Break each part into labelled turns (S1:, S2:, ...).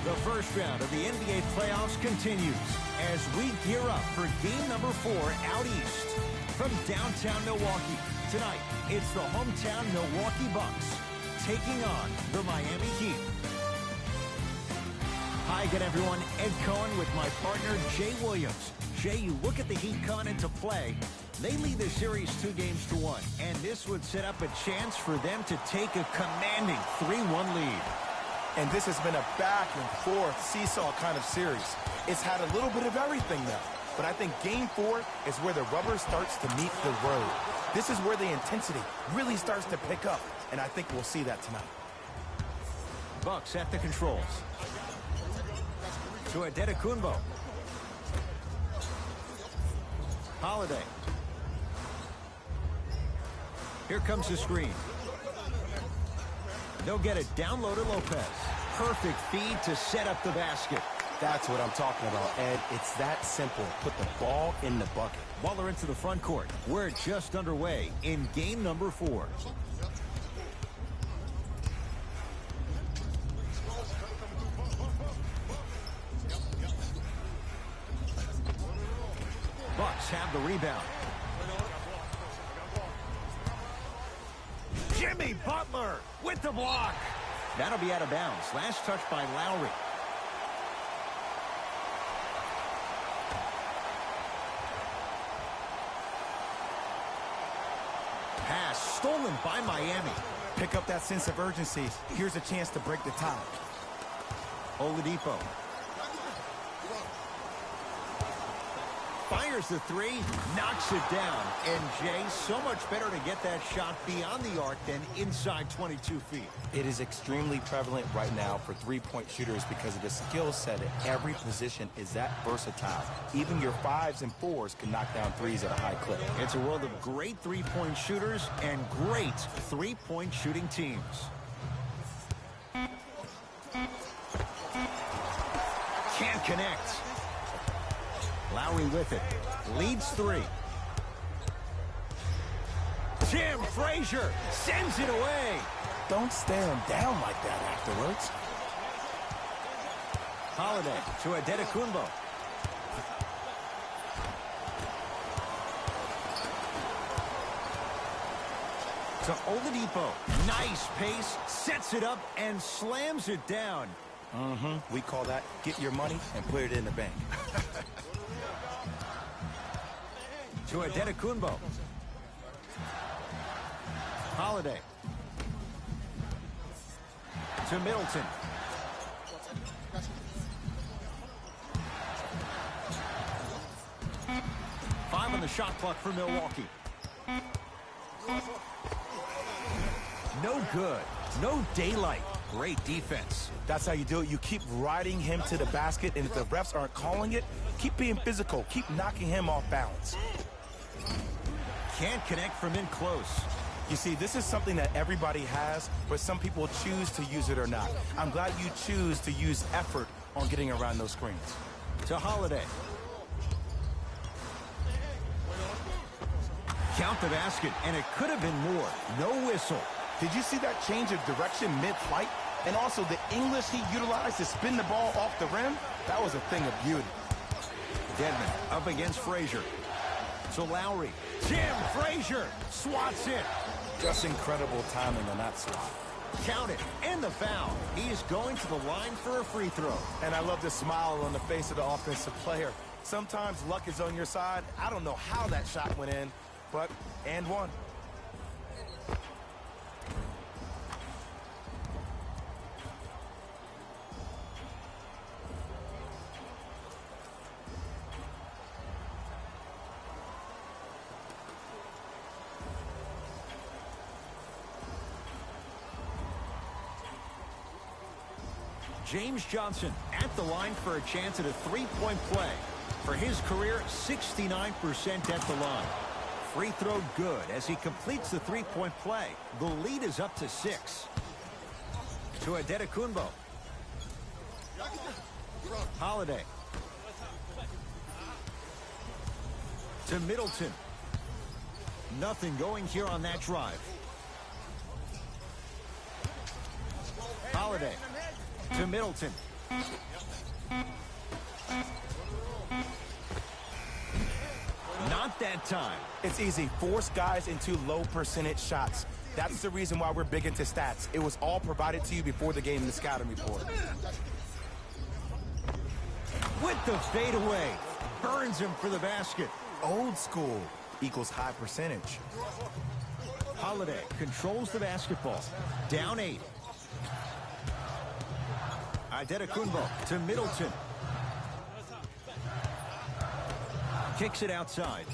S1: The first round of the NBA playoffs continues as we gear up for game number 4 out east. From downtown Milwaukee, tonight it's the hometown Milwaukee Bucks taking on the Miami Heat. Hi again, everyone. Ed Cohen with my partner, Jay Williams. Jay, you look at the Heat coming into play. They lead the series 2-1, and this would set up a chance for them to take a commanding 3-1 lead.
S2: And this has been a back-and-forth seesaw kind of series. It's had a little bit of everything, though. But I think Game 4 is where the rubber starts to meet the road. This is where the intensity really starts to pick up, and I think we'll see that tonight.
S1: Bucks at the controls. To Antetokounmpo. Holiday. Here comes the screen. They'll get it down low to Lopez. Perfect feed to set up the basket.
S2: That's what I'm talking about, Ed. It's that simple. Put the ball in the bucket.
S1: Waller into the front court. We're just underway in game number 4. Bucks have the rebound. Jimmy Butler with the block. That'll be out of bounds. Last touch by Lowry. Pass stolen by Miami.
S2: Pick up that sense of urgency. Here's a chance to break the tie.
S1: Oladipo. Fires the 3, knocks it down. And, Jay, so much better to get that shot beyond the arc than inside 22 feet.
S2: It is extremely prevalent right now for three-point shooters because of the skill set at every position is that versatile. Even your 5s and 4s can knock down 3s at a high clip.
S1: It's a world of great three-point shooters and great three-point shooting teams. Can't connect. Lowry with it. Leads 3. Tim Frazier sends it away.
S2: Don't stare him down like that afterwards.
S1: Holiday to Antetokounmpo. To Oladipo. Nice pace. Sets it up and slams it down.
S2: We call that get your money and put it in the bank.
S1: To Antetokounmpo. Holiday. To Middleton. Five on the shot clock for Milwaukee. No good. No daylight. Great defense.
S2: That's how you do it. You keep riding him to the basket, and if the refs aren't calling it, keep being physical. Keep knocking him off balance.
S1: Can't connect from in close.
S2: You see, this is something that everybody has, but some people choose to use it or not. I'm glad you choose to use effort on getting around those screens.
S1: To Holiday. Count the basket, and it could have been more. No whistle.
S2: Did you see that change of direction mid-flight? And also the English he utilized to spin the ball off the rim? That was a thing of beauty.
S1: Dedmon up against Frazier. To Lowry. Tim Frazier swats it.
S2: Just incredible timing on that swat.
S1: Count it. And the foul. He is going to the line for a free throw.
S2: And I love the smile on the face of the offensive player. Sometimes luck is on your side. I don't know how that shot went in, but and one.
S1: James Johnson at the line for a chance at a three-point play. For his career, 69% at the line. Free throw good as he completes the three-point play. The lead is up to 6. To Antetokounmpo. Holiday. To Middleton. Nothing going here on that drive. Holiday to Middleton. Not that time.
S2: It's easy. Force guys into low percentage shots. That's the reason why we're big into stats. It was all provided to you before the game in the scouting report.
S1: With the fadeaway. Burns him for the basket.
S2: Old school equals high percentage.
S1: Holiday controls the basketball. Down 8. Antetokounmpo to Middleton. Kicks it outside.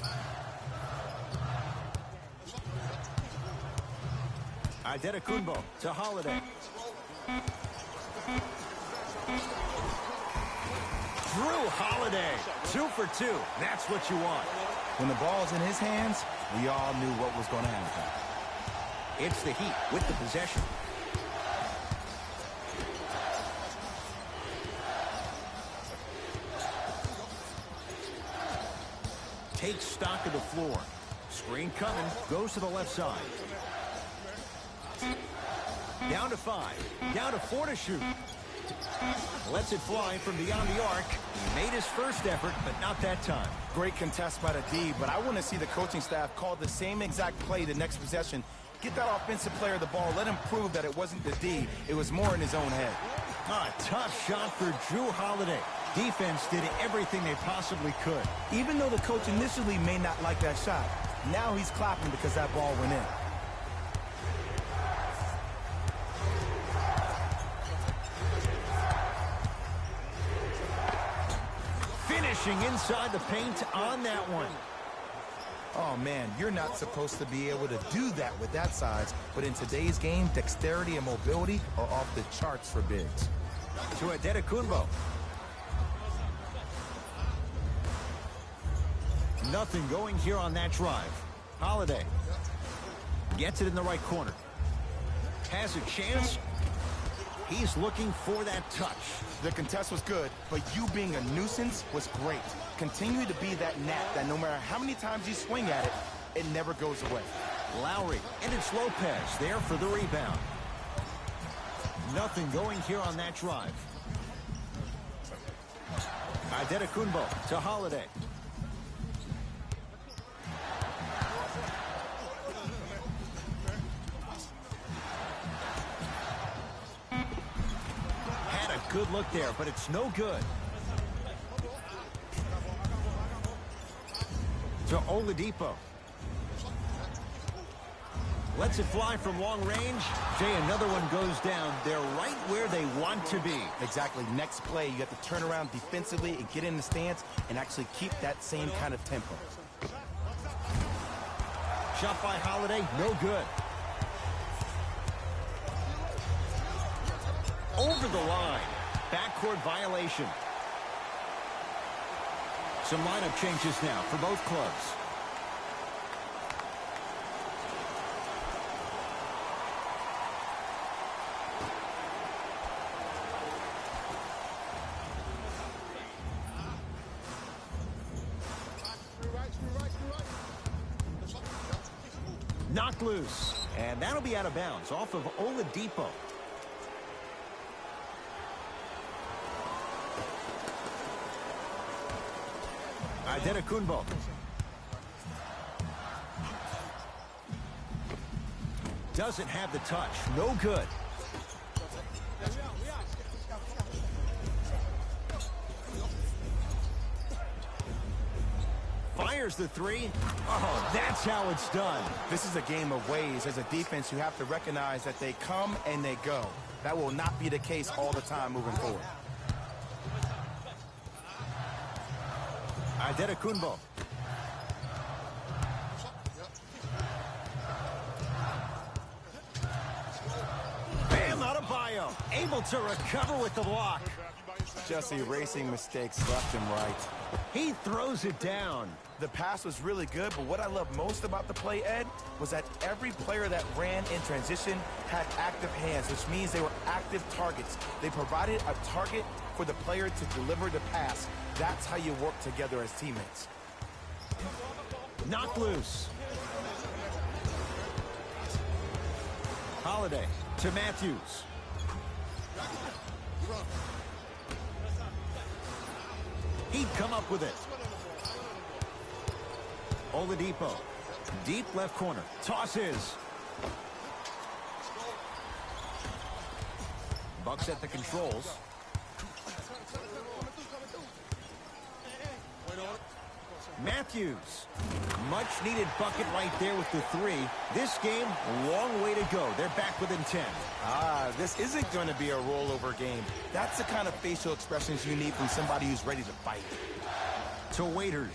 S1: Antetokounmpo to Holiday. Drew Holiday, 2 for 2. That's what you want.
S2: When the ball's in his hands, we all knew what was going to happen.
S1: It's the Heat with the possession. Takes stock of the floor. Screen coming, goes to the left side. Down to 5, down to 4 to shoot. Lets it fly from beyond the arc. He made his first effort, but not that time.
S2: Great contest by the D, but I want to see the coaching staff call the same exact play the next possession. Get that offensive player the ball. Let him prove that it wasn't the D. It was more in his own head.
S1: A tough shot for Drew Holiday. Defense did everything they possibly could.
S2: Even though the coach initially may not like that shot, now he's clapping because that ball went in.
S1: Finishing inside the paint on that one.
S2: Oh, man, you're not supposed to be able to do that with that size, but in today's game, dexterity and mobility are off the charts for bigs.
S1: To Antetokounmpo. Nothing going here on that drive. Holiday gets it in the right corner. Has a chance. He's looking for that touch.
S2: The contest was good, but you being a nuisance was great. Continue to be that gnat that no matter how many times you swing at it, it never goes away.
S1: Lowry, and it's Lopez there for the rebound. Nothing going here on that drive. Antetokounmpo to Holiday. Had a good look there, but it's no good. To Oladipo. Lets it fly from long range. Jay, another one goes down. They're right where they want to be.
S2: Exactly. Next play, you have to turn around defensively and get in the stance and actually keep that same kind of tempo.
S1: Shot by Holiday, no good. Over the line. Backcourt violation. Some lineup changes now for both clubs. Knocked loose. And that'll be out of bounds off of Oladipo. Antetokounmpo. Doesn't have the touch. No good. Fires the three. Oh, that's how it's done.
S2: This is a game of ways. As a defense, you have to recognize that they come and they go. That will not be the case all the time moving forward.
S1: Antetokounmpo. Bam Adebayo, able to recover with the block.
S2: Just erasing mistakes left and right.
S1: He throws it down.
S2: The pass was really good, but what I love most about the play, Ed, was that every player that ran in transition had active hands, which means they were active targets. They provided a target for the player to deliver the pass. That's how you work together as teammates.
S1: Knocked loose. Holiday to Matthews. He'd come up with it. Oladipo. Deep left corner. Tosses. Bucks at the controls. Matthews. Much needed bucket right there with the three. This game, long way to go. They're back within 10.
S2: This isn't going to be a rollover game. That's the kind of facial expressions you need from somebody who's ready to fight.
S1: To Waiters.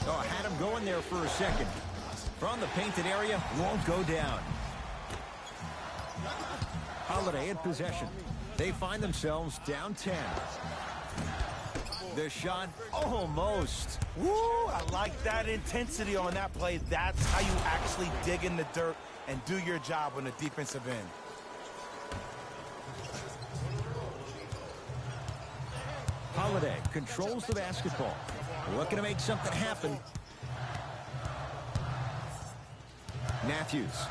S1: Oh, had him going there for a second. From the painted area, won't go down. Holiday in possession. They find themselves down 10. The shot, almost.
S2: Woo, I like that intensity on that play. That's how you actually dig in the dirt and do your job on the defensive end.
S1: Holiday controls the basketball. Looking to make something happen. Matthews.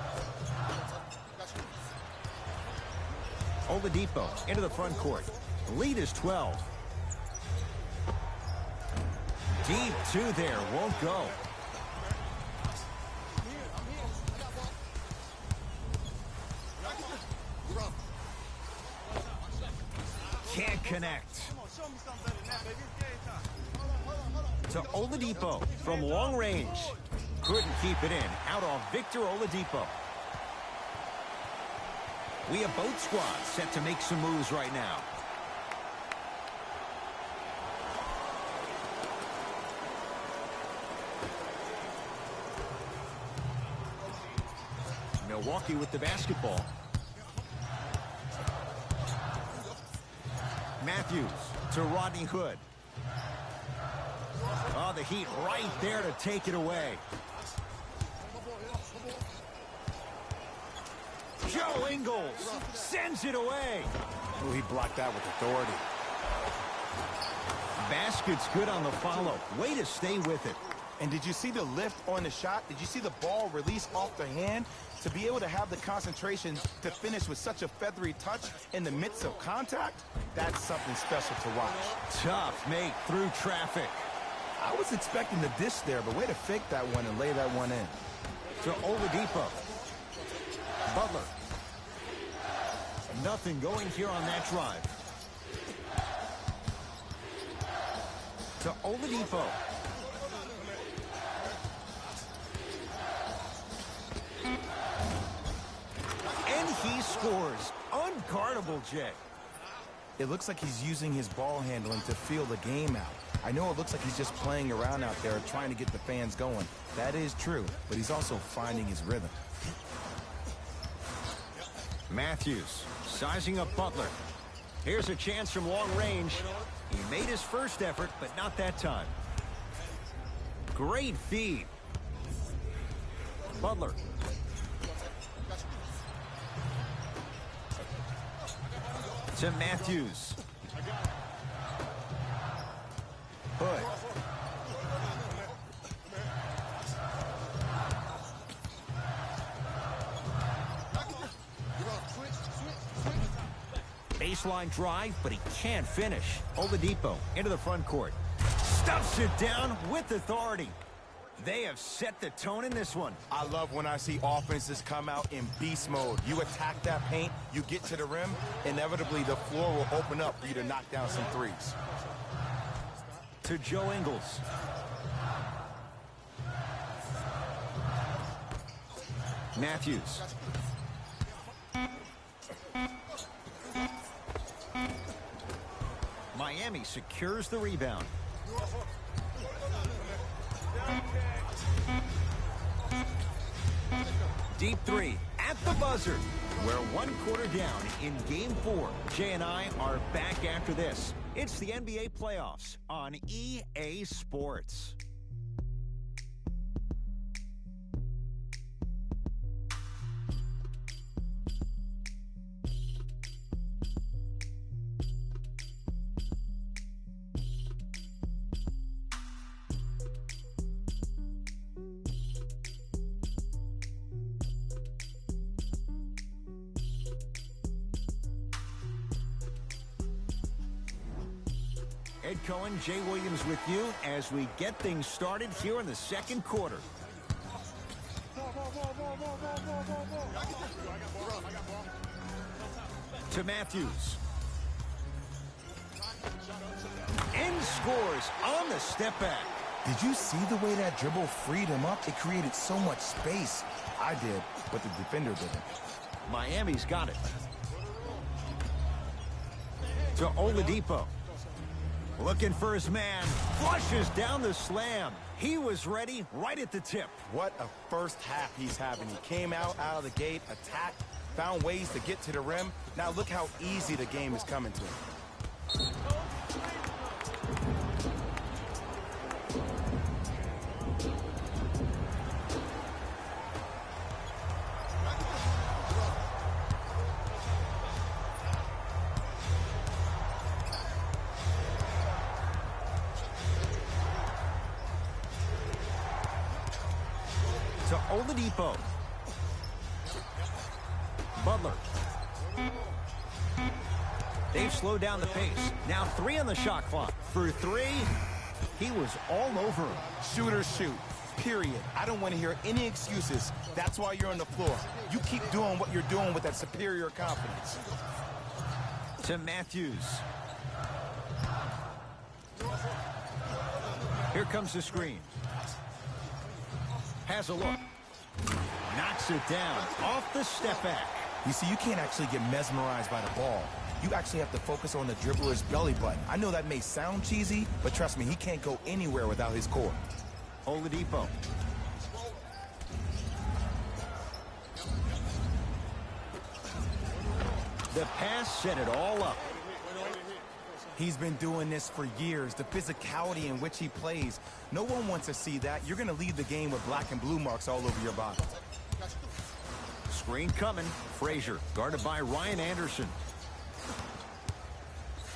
S1: Oladipo into the front court. The lead is 12. Deep two there, won't go. Can't connect. To Oladipo from long range. Couldn't keep it in. Out on Victor Oladipo. We have both squads set to make some moves right now. Milwaukee with the basketball. Matthews to Rodney Hood. Oh, the Heat right there to take it away. Joe Ingles sends it away.
S2: Oh, he blocked that with authority.
S1: Basket's good on the follow. Way to stay with it.
S2: And did you see the lift on the shot? Did you see the ball release off the hand? To be able to have the concentration to finish with such a feathery touch in the midst of contact, that's something special to watch.
S1: Tough make through traffic.
S2: I was expecting the dish there, but way to fake that one and lay that one in.
S1: To Oladipo. Butler. Nothing going here on that drive. To Oladipo. And he scores. Unguardable, Jay.
S2: It looks like he's using his ball handling to feel the game out. I know it looks like he's just playing around out there trying to get the fans going. That is true, but he's also finding his rhythm.
S1: Matthews sizing up Butler. Here's a chance from long range. He made his first effort, but not that time. Great feed. Butler. To Matthews. Hood. Baseline drive, but he can't finish. Oladipo into the front court. Stuffs it down with authority. They have set the tone in this one.
S2: I love when I see offenses come out in beast mode. You attack that paint, you get to the rim, inevitably the floor will open up for you to knock down some threes.
S1: To Joe Ingles. Matthews. Miami secures the rebound. Deep three at the buzzer. We're one quarter down in Game 4. Jay and I are back after this. It's the NBA playoffs on EA Sports. Ed Cohen, Jay Williams with you as we get things started here in the second quarter. To Matthews. And scores on the step back.
S2: Did you see the way that dribble freed him up? It created so much space. I did, but the defender didn't.
S1: Miami's got it. To Oladipo. Looking for his man. Flushes down the slam. He was ready right at the tip.
S2: What a first half he's having. He came out of the gate, attacked, found ways to get to the rim. Now look how easy the game is coming to him.
S1: To Oladipo. Butler. They've slowed down the pace. Now 3 on the shot clock. For 3, he was all over him.
S2: Shooters shoot, period. I don't want to hear any excuses. That's why you're on the floor. You keep doing what you're doing with that superior confidence.
S1: To Matthews. Here comes the screen. Has a look. Knocks it down off the step back.
S2: You see, you can't actually get mesmerized by the ball. You actually have to focus on the dribbler's belly button. I know that may sound cheesy, but trust me, he can't go anywhere without his core.
S1: Oladipo. The pass set it all up.
S2: He's been doing this for years. The physicality in which he plays. No one wants to see that. You're going to leave the game with black and blue marks all over your body.
S1: Screen coming. Frazier guarded by Ryan Anderson.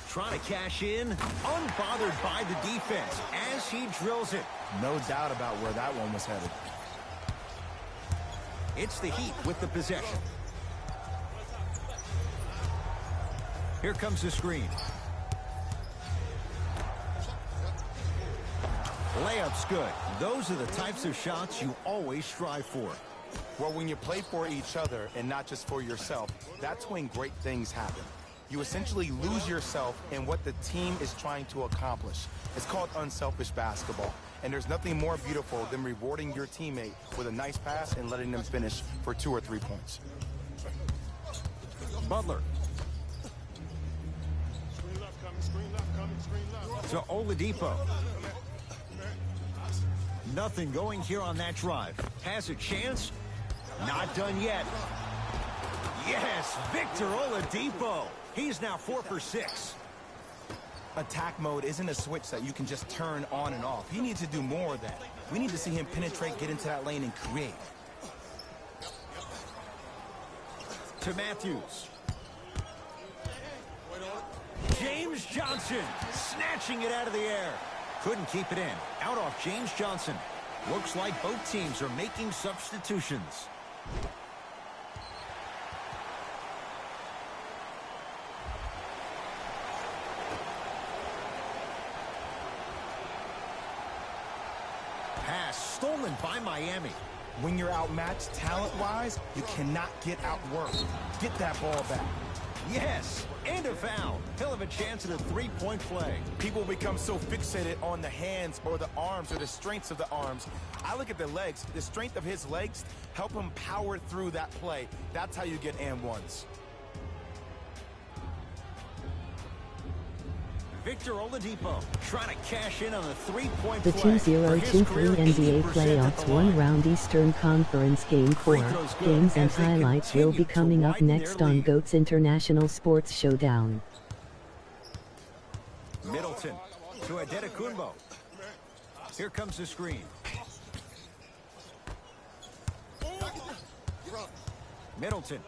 S1: Trying to cash in. Unbothered by the defense as he drills it.
S2: No doubt about where that one was headed.
S1: It's the Heat with the possession. Here comes the screen. Layup's good. Those are the types of shots you always strive for.
S2: Well, when you play for each other and not just for yourself, that's when great things happen. You essentially lose yourself in what the team is trying to accomplish. It's called unselfish basketball. And there's nothing more beautiful than rewarding your teammate with a nice pass and letting them finish for 2 or 3 points.
S1: Butler. To Oladipo. Nothing going here on that drive. Has a chance. Not done yet. Yes, Victor Oladipo. He's now 4 for 6.
S2: Attack mode isn't a switch that you can just turn on and off. He needs to do more of that. We need to see him penetrate, get into that lane, and create.
S1: To Matthews. James Johnson snatching it out of the air. Couldn't keep it in. Out off James Johnson. Looks like both teams are making substitutions. Pass stolen by Miami.
S2: When you're outmatched talent-wise, you cannot get outworked. Get that ball back.
S1: Yes, and a foul. He'll have a chance at a three-point play.
S2: People become so fixated on the hands or the arms or the strengths of the arms. I look at the legs. The strength of his legs help him power through that play. That's how you get and ones.
S1: Victor Oladipo trying to cash in on a three-point
S3: The
S1: play.
S3: 2023 NBA playoffs one-round Eastern Conference Game 4 games and highlights will be coming up next on GOAT's International Sports Showdown.
S1: Middleton to Adetokunbo. Here comes the screen. Middleton.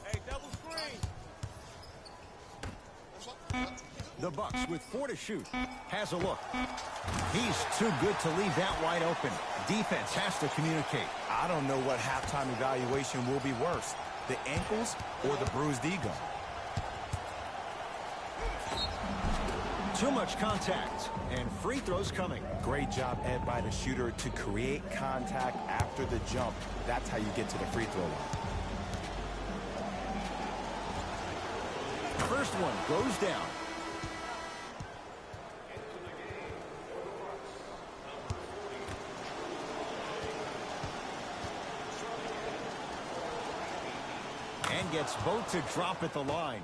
S4: Hey, double screen.
S1: The Bucks with 4 to shoot. Has a look. He's too good to leave that wide open. Defense has to communicate.
S2: I don't know what halftime evaluation will be worse, the ankles or the bruised ego.
S1: Too much contact, and free throws coming.
S2: Great job, Ed, by the shooter to create contact after the jump. That's how you get to the free throw line.
S1: First one goes down. And gets both to drop at the line.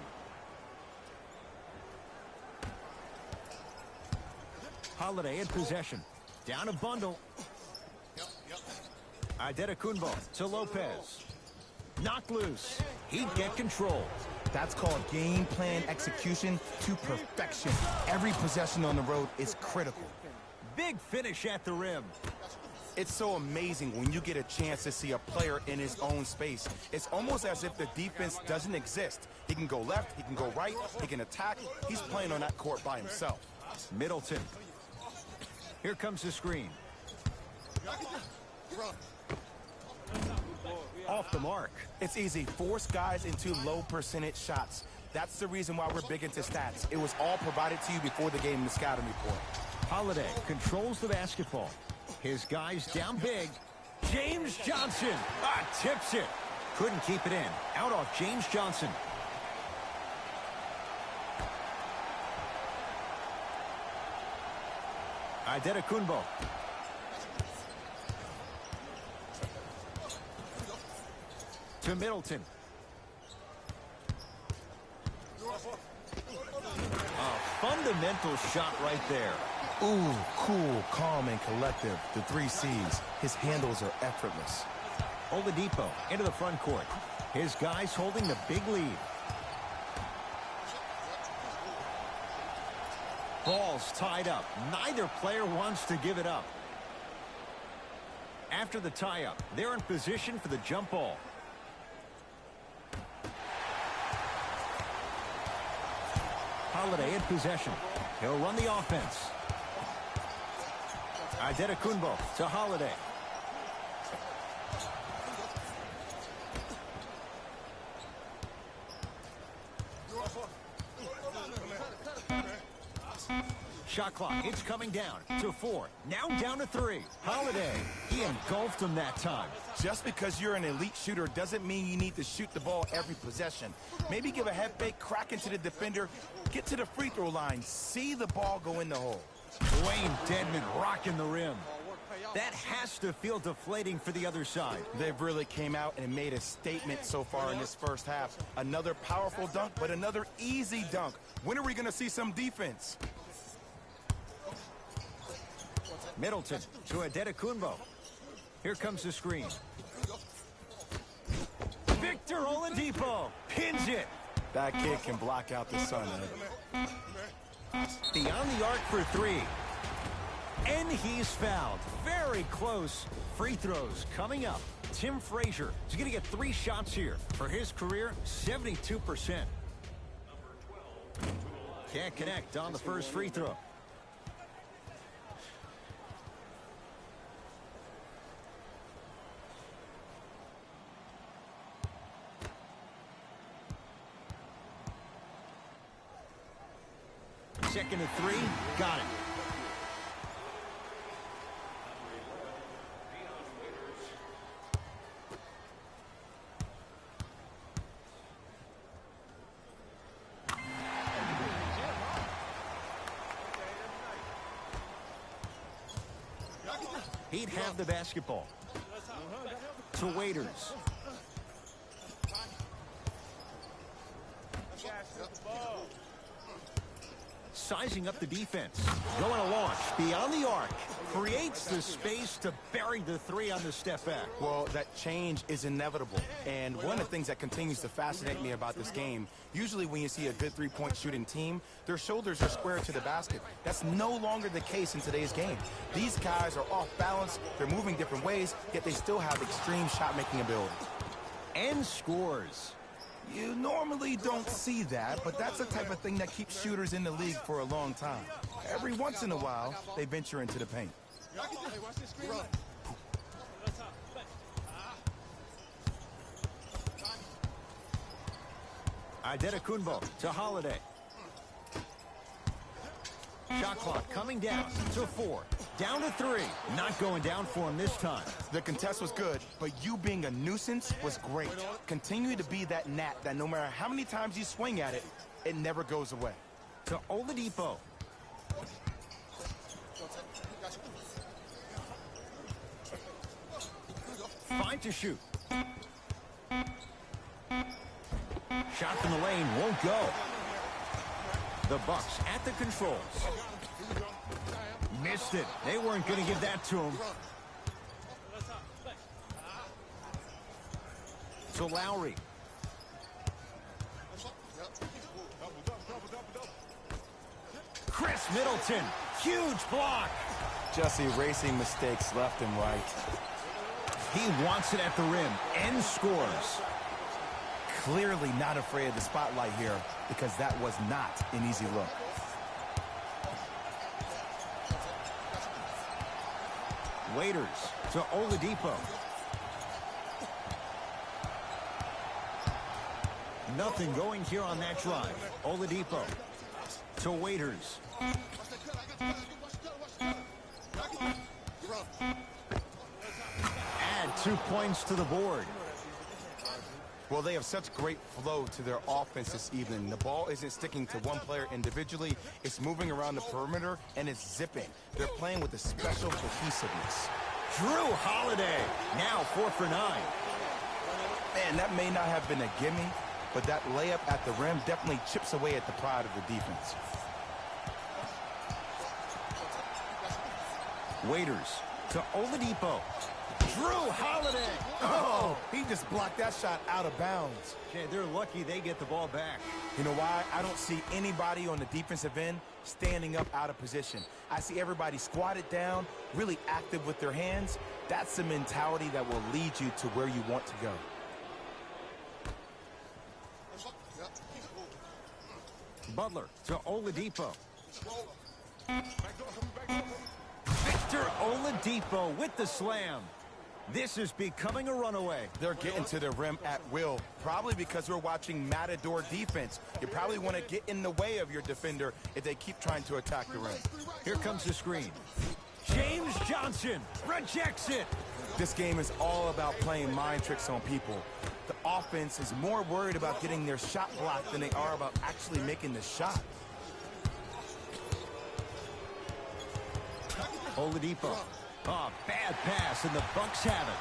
S1: Holiday in possession. Down a bundle. Adetokunbo to Lopez. Knocked loose. He'd get control.
S2: That's called game plan execution to perfection. Every possession on the road is critical.
S1: Big finish at the rim.
S2: It's so amazing when you get a chance to see a player in his own space. It's almost as if the defense doesn't exist. He can go left, he can go right, he can attack. He's playing on that court by himself.
S1: Middleton. Here comes the screen. Off the mark.
S2: It's easy. Force guys into low percentage shots. That's the reason why we're big into stats. It was all provided to you before the game in the scouting report.
S1: Holiday controls the basketball. His guys down big. James Johnson tips it. Couldn't keep it in. Out off James Johnson. Adetokunbo. To Middleton. A fundamental shot right there.
S2: Ooh, cool, calm, and collective. The 3 C's. His handles are effortless.
S1: Oladipo into the front court. His guys holding the big lead. Ball's tied up. Neither player wants to give it up. After the tie-up, they're in position for the jump ball. Holiday in possession. He'll run the offense. Adetokunbo to Holiday. Shot clock, it's coming down to 4. Now down to 3. Holiday, he engulfed him that time.
S2: Just because you're an elite shooter doesn't mean you need to shoot the ball every possession. Maybe give a head fake, crack into the defender, get to the free throw line, see the ball go in the hole.
S1: Wayne Dedmon rocking the rim. That has to feel deflating for the other side.
S2: They've really came out and made a statement so far in this first half. Another powerful dunk, but another easy dunk. When are we going to see some defense?
S1: Middleton to Adetokunbo. Here comes the screen. Victor Oladipo pins it.
S2: That kid can block out the sun, Ed.
S1: Beyond the arc for 3. And he's fouled. Very close. Free throws coming up. Tim Frazier is going to get 3 shots here. For his career, 72%. Can't connect on the first free throw. Second and 3, got it. He'd have the basketball. To Waiters. Sizing up the defense. Going to launch beyond the arc. Creates the space to bury the 3 on the step back.
S2: Well, that change is inevitable. And one of the things that continues to fascinate me about this game, usually when you see a good 3-point shooting team, their shoulders are square to the basket. That's no longer the case in today's game. These guys are off balance. They're moving different ways, yet they still have extreme shot-making ability.
S1: And scores.
S2: You normally don't see that, but that's the type of thing that keeps shooters in the league for a long time. Every once in a while, they venture into the paint.
S1: Adetokunbo to Holiday. Shot clock coming down to 4. Down to 3. Not going down for him this time.
S2: The contest was good, but you being a nuisance was great. Continue to be that gnat that no matter how many times you swing at it, it never goes away.
S1: To Oladipo. Fine to shoot. Shot from the lane won't go. The Bucks at the controls. Missed it. They weren't going to give that to him. To Lowry. Chris Middleton. Huge block.
S2: Just erasing mistakes left and right.
S1: He wants it at the rim and scores.
S2: Clearly not afraid of the spotlight here because that was not an easy look.
S1: Waiters to Oladipo. Nothing going here on that drive. Oladipo to Waiters. Add 2 points to the board.
S2: Well, they have such great flow to their offense this evening. The ball isn't sticking to one player individually. It's moving around the perimeter, and it's zipping. They're playing with a special cohesiveness.
S1: Drew Holiday, now 4 for 9.
S2: Man, that may not have been a gimme, but that layup at the rim definitely chips away at the pride of the defense.
S1: Waiters to Oladipo. Drew Holiday.
S2: Oh, he just blocked that shot out of bounds.
S1: Okay, they're lucky they get the ball back.
S2: You know why? I don't see anybody on the defensive end standing up out of position. I see everybody squatted down, really active with their hands. That's the mentality that will lead you to where you want to go.
S1: Butler to Oladipo. Victor Oladipo with the slam. This is becoming a runaway.
S2: They're getting to the rim at will, probably because we're watching Matador defense. You probably want to get in the way of your defender if they keep trying to attack the rim.
S1: Here comes the screen. James Johnson rejects it.
S2: This game is all about playing mind tricks on people. The offense is more worried about getting their shot blocked than they are about actually making the shot.
S1: Oladipo. Oh, bad pass, and the Bucks have it.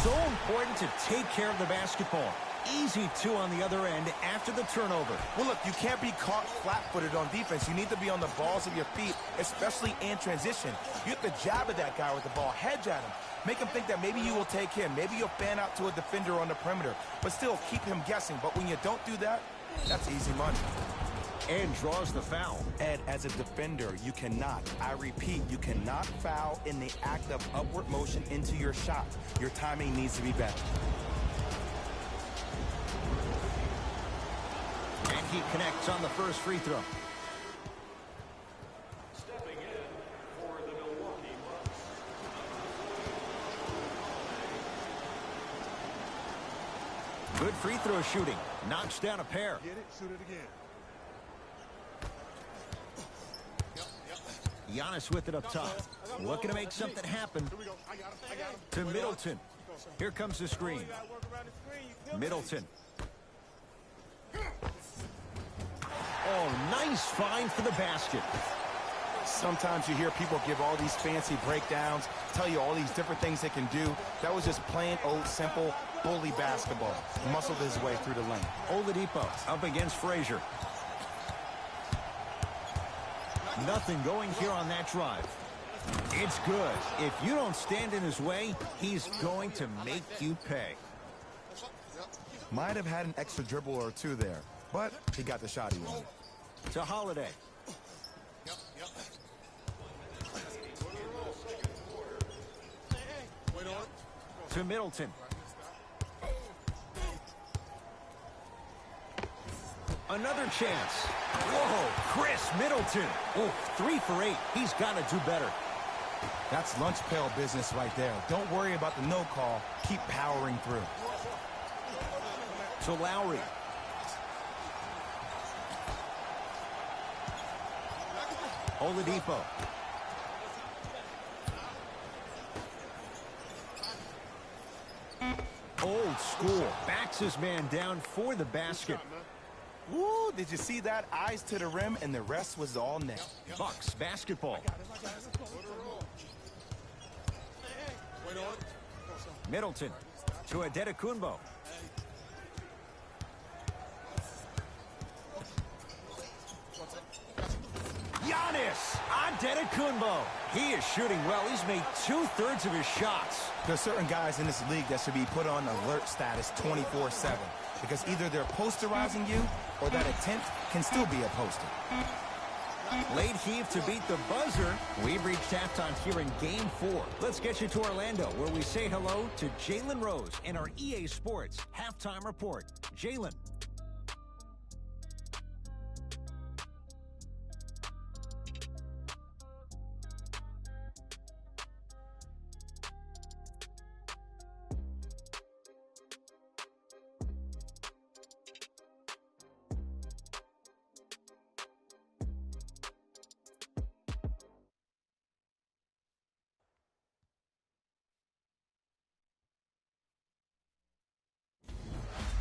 S1: So important to take care of the basketball. Easy two on the other end after the turnover.
S2: Well, look, you can't be caught flat-footed on defense. You need to be on the balls of your feet, especially in transition. You have to jab at that guy with the ball, hedge at him. Make him think that maybe you will take him. Maybe you'll fan out to a defender on the perimeter. But still, keep him guessing. But when you don't do that, that's easy money.
S1: And draws the foul.
S2: Ed, as a defender, you cannot, I repeat, you cannot foul in the act of upward motion into your shot. Your timing needs to be better.
S1: And he connects on the first free throw.
S4: Stepping in for the Milwaukee Bucks.
S1: Good free throw shooting. Knocks down a pair.
S4: Get it, shoot it again.
S1: Giannis with it up top. Looking to make something happen. To Middleton. Here comes the screen. Middleton. Oh, nice find for the basket.
S2: Sometimes you hear people give all these fancy breakdowns, tell you all these different things they can do. That was just plain old simple bully basketball. Muscled his way through the lane.
S1: Oladipo up against Frazier. Nothing going here on that drive. It's good. If you don't stand in his way, he's going to make you pay.
S2: Might have had an extra dribble or two there, but he got the shot he wanted.
S1: To Holiday. To Middleton. Another chance. Whoa, Chris Middleton. Oh, 3 for 8. He's got to do better.
S2: That's lunch pail business right there. Don't worry about the no call. Keep powering through.
S1: To Lowry. Oladipo. Old school. Backs his man down for the basket.
S2: Woo, did you see that? Eyes to the rim, and the rest was all net.
S1: Bucks basketball. Middleton to Adetokunbo. Giannis Adetokunbo. He is shooting well. He's made 2/3 of his shots.
S2: There's certain guys in this league that should be put on alert status 24/7 because either they're posterizing you or that attempt can still be a poster.
S1: Late heave to beat the buzzer. We've reached halftime here in Game 4. Let's get you to Orlando, where we say hello to Jalen Rose in our EA Sports Halftime Report. Jalen.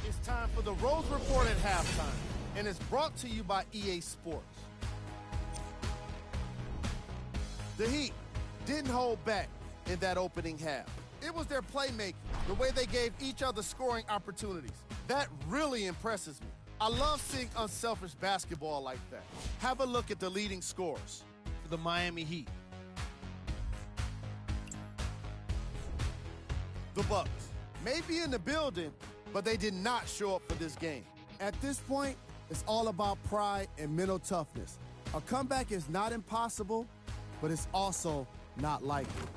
S5: It's time for the Rose Report at halftime, and it's brought to you by EA Sports. The Heat didn't hold back in that opening half. It was their playmaking, the way they gave each other scoring opportunities. That really impresses me. I love seeing unselfish basketball like that. Have a look at the leading scorers for the Miami Heat. The Bucks may be in the building, but they did not show up for this game. At this point, it's all about pride and mental toughness. A comeback is not impossible, but it's also not likely.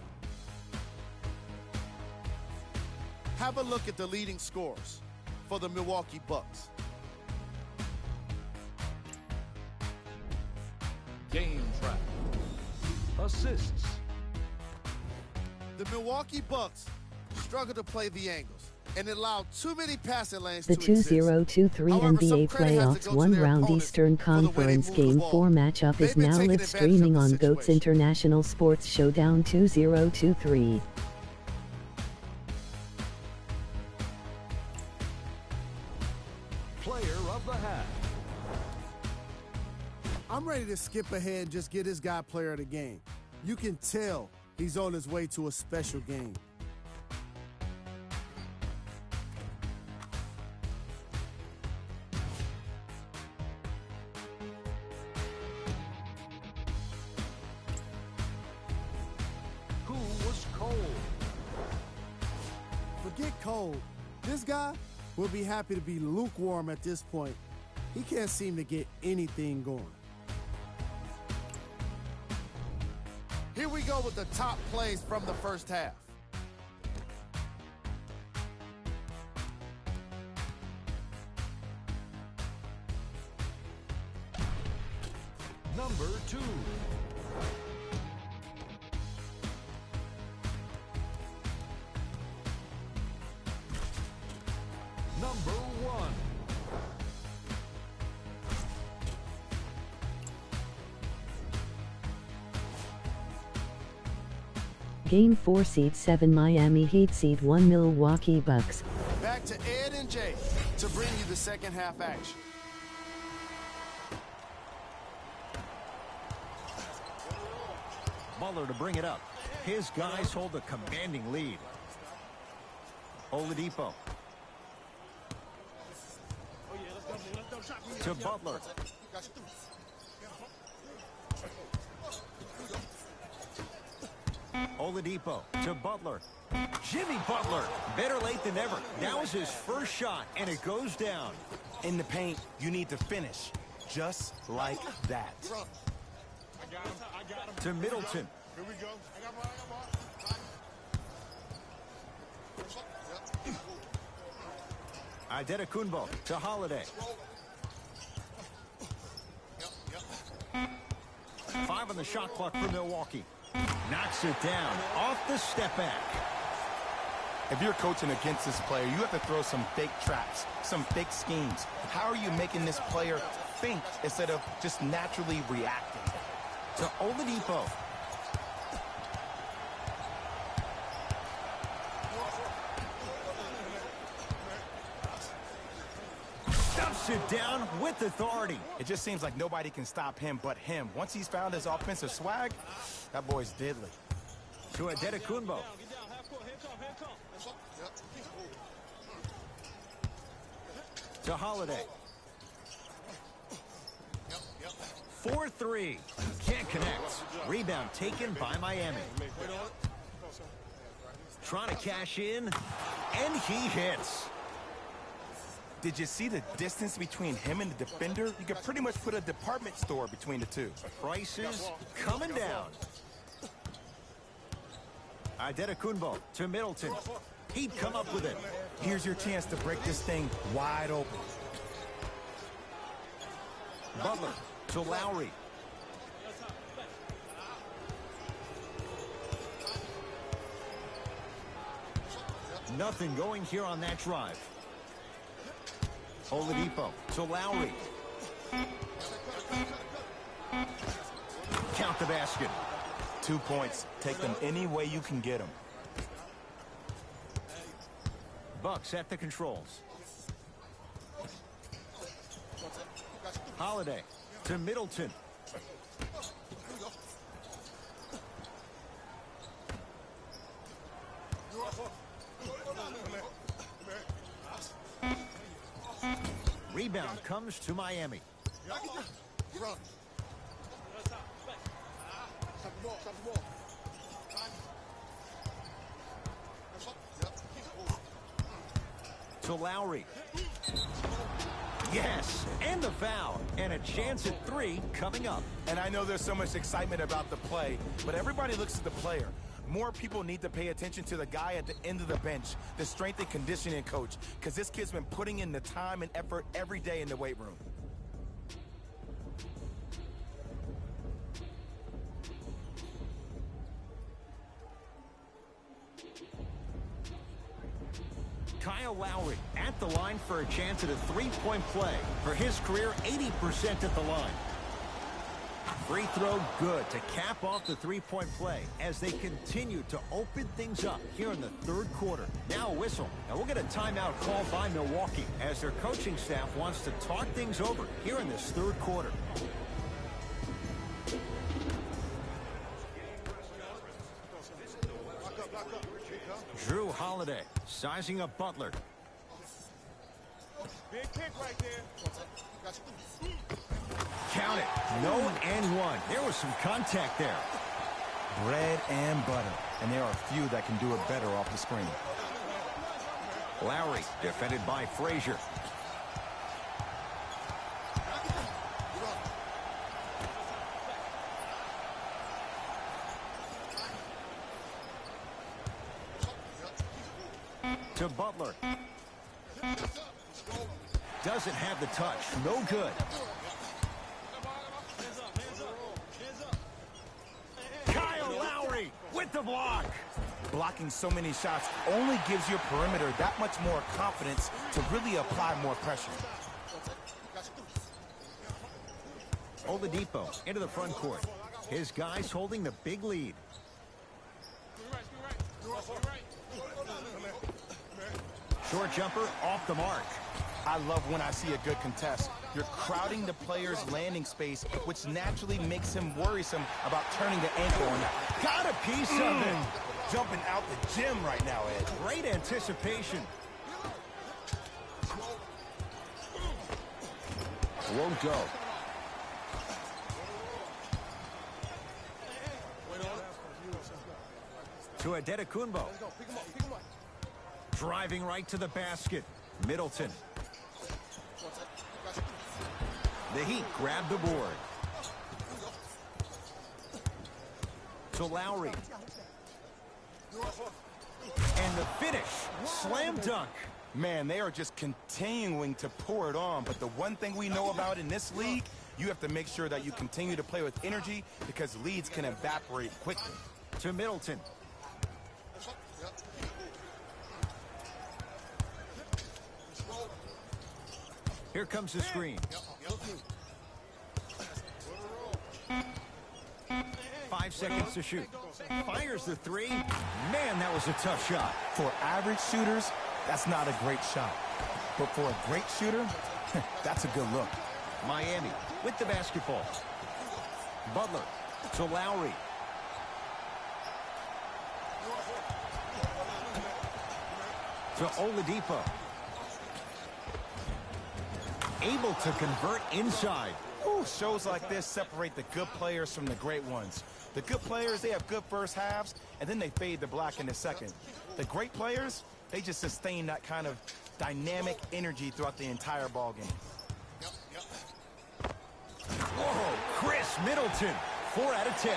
S5: Have a look at the leading scorers for the Milwaukee Bucks.
S4: Game track. Assists.
S5: The Milwaukee Bucks struggled to play the angles and allowed too many passing lanes
S3: The
S5: to exist.
S3: 2023
S5: However,
S3: NBA
S5: some credit has to
S3: Playoffs
S5: go to
S3: one
S5: their
S3: round
S5: opponents
S3: Eastern
S5: for the way they
S3: Conference
S5: moved the
S3: Game
S5: ball.
S3: 4 matchup is
S5: They've been
S3: now
S5: taking
S3: live
S5: advantage of
S3: streaming
S5: the
S3: on GOAT's
S5: situation.
S3: International Sports Showdown 2023.
S4: Player of the half.
S5: I'm ready to skip ahead and just get this guy player of the game. You can tell he's on his way to a special game.
S4: Who was cold?
S5: Forget cold. This guy will be happy to be lukewarm at this point. He can't seem to get anything going. Here we go with the top plays from the first half.
S4: Number 2. Number 1.
S3: Game 4 Seed 7 Miami Heat Seed 1 Milwaukee Bucks.
S5: Back to Ed and Jay to bring you the second half action.
S1: Butler to bring it up. His guys hold a commanding lead. Oladipo. To Butler. Oladipo to Butler. Jimmy Butler. Better late than never. That was his first shot, and it goes down.
S2: In the paint, you need to finish just like that.
S1: To Middleton.
S6: Here we go.
S1: Adetokunbo to Holiday. 5 on the shot clock for Milwaukee. Knocks it down off the step back.
S2: If you're coaching against this player, you have to throw some fake traps, some fake schemes. How are you making this player think instead of just naturally reacting?
S1: to Oladipo. Stuffs it down with authority.
S2: It just seems like nobody can stop him but him. Once he's found his offensive swag, that boy's deadly.
S1: To Adetokunbo. To Holiday. 4-3. Can't connect. Rebound taken by Miami. Trying to cash in, and he hits.
S2: Did you see the distance between him and the defender? You could pretty much put a department store between the two.
S1: Prices coming down. Adetokunbo to Middleton. He'd come up with it.
S2: Here's your chance to break this thing wide open.
S1: Butler to Lowry. Nothing going here on that drive. Oladipo to Lowry. Count the basket.
S2: 2 points. Take them any way you can get them.
S1: Bucks at the controls. Holiday to Middleton. Rebound comes to Miami. To Lowry. Yes, and the foul. And a chance at 3 coming up.
S2: And I know there's so much excitement about the play, but everybody looks at the player. More people need to pay attention to the guy at the end of the bench, the strength and conditioning coach, because this kid's been putting in the time and effort every day in the weight room.
S1: Kyle Lowry at the line for a chance at a three-point play. For his career, 80% at the line. Free throw good to cap off the three-point play as they continue to open things up here in the third quarter. Now a whistle, and we'll get a timeout called by Milwaukee as their coaching staff wants to talk things over here in this third quarter. Drew Holiday sizing up Butler.
S5: Big kick right there.
S1: Count it. No and one. There was some contact there.
S2: Bread and butter. And there are few that can do it better off the screen.
S1: Lowry defended by Frazier. To Butler. Doesn't have the touch. No good. Kyle Lowry with the block.
S2: Blocking so many shots only gives your perimeter that much more confidence to really apply more pressure.
S1: Oladipo into the front court. His guys holding the big lead. Short jumper off the mark.
S2: I love when I see a good contest. You're crowding the player's landing space, which naturally makes him worrisome about turning the ankle on that.
S1: Got a piece of it.
S2: Jumping out the gym right now, Ed.
S1: Great anticipation. Won't go. To Adetokunbo. Driving right to the basket. Middleton. The Heat grab the board. To Lowry. And the finish. Slam dunk.
S2: Man, they are just continuing to pour it on. But the one thing we know about in this league, you have to make sure that you continue to play with energy because leads can evaporate quickly.
S1: To Middleton. Here comes the screen. 5 seconds to shoot. Fires the three. Man, that was a tough shot.
S2: For average shooters, that's not a great shot. But for a great shooter, that's a good look.
S1: Miami with the basketball. Butler to Lowry. To Oladipo. Able to convert inside.
S2: Ooh, shows like this separate the good players from the great ones. The good players, they have good first halves, and then they fade to black in the second. The great players, they just sustain that kind of dynamic energy throughout the entire ball game.
S1: Whoa, Chris Middleton, 4 out of 10.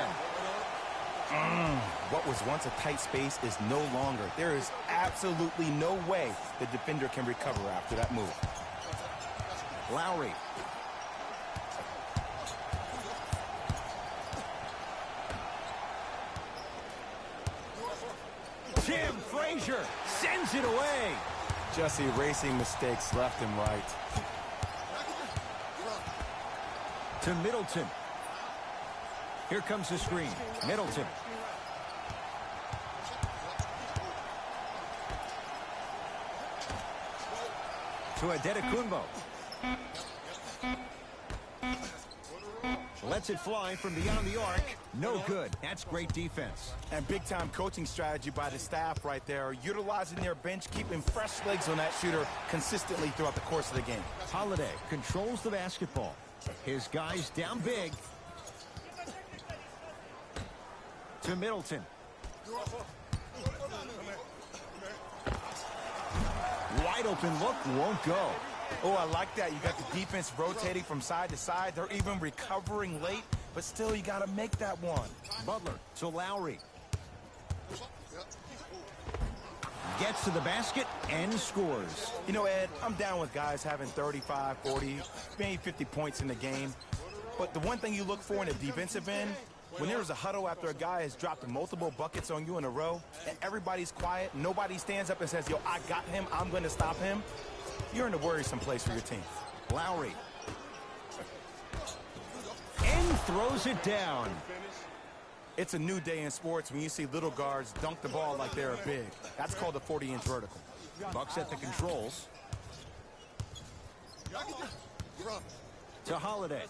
S2: What was once a tight space is no longer. There is absolutely no way the defender can recover after that move.
S1: Lowry. Tim Frazier sends it away.
S2: Just erasing mistakes left and right.
S1: To Middleton. Here comes the screen. Middleton. To Adetokunbo. Lets it fly from beyond the arc. No good. That's great defense.
S2: And big-time coaching strategy by the staff right there, utilizing their bench, keeping fresh legs on that shooter consistently throughout the course of the game.
S1: Holiday controls the basketball. His guys down big. To Middleton. Wide open look, won't go.
S2: Oh, I like that. You got the defense rotating from side to side. They're even recovering late, but still you got to make that one.
S1: Butler to Lowry. Gets to the basket and scores.
S2: You know, Ed, I'm down with guys having 35, 40, maybe 50 points in the game. But the one thing you look for in a defensive end, when there's a huddle after a guy has dropped multiple buckets on you in a row, and everybody's quiet, nobody stands up and says, yo, I got him, I'm going to stop him, you're in a worrisome place for your team.
S1: Lowry. And throws it down.
S2: It's a new day in sports when you see little guards dunk the ball like they're big. That's called a 40-inch vertical.
S1: Bucks at the controls. To Holiday.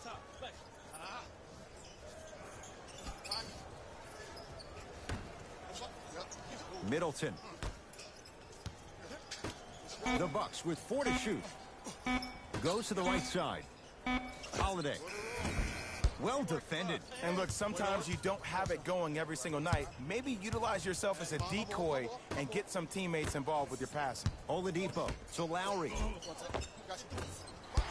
S1: Middleton. The Bucks with 4 to shoot. Goes to the right side. Holiday. Well defended.
S2: And look, sometimes you don't have it going every single night. Maybe utilize yourself as a decoy and get some teammates involved with your passing.
S1: Oladipo to Lowry.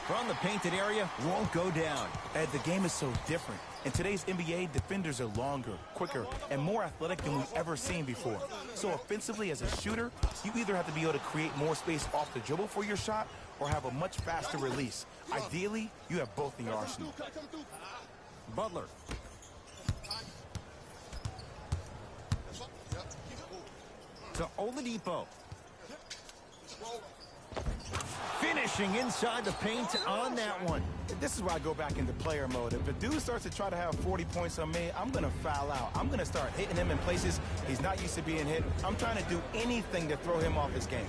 S1: From the painted area, won't go down.
S2: Ed, the game is so different. In today's NBA, defenders are longer, quicker, and more athletic than we've ever seen before. So offensively, as a shooter, you either have to be able to create more space off the dribble for your shot or have a much faster release. Ideally, you have both in your arsenal.
S1: Butler. To Oladipo. Finishing inside the paint on that one.
S2: This is where I go back into player mode. If a dude starts to try to have 40 points on me, I'm going to foul out. I'm going to start hitting him in places he's not used to being hit. I'm trying to do anything to throw him off his game.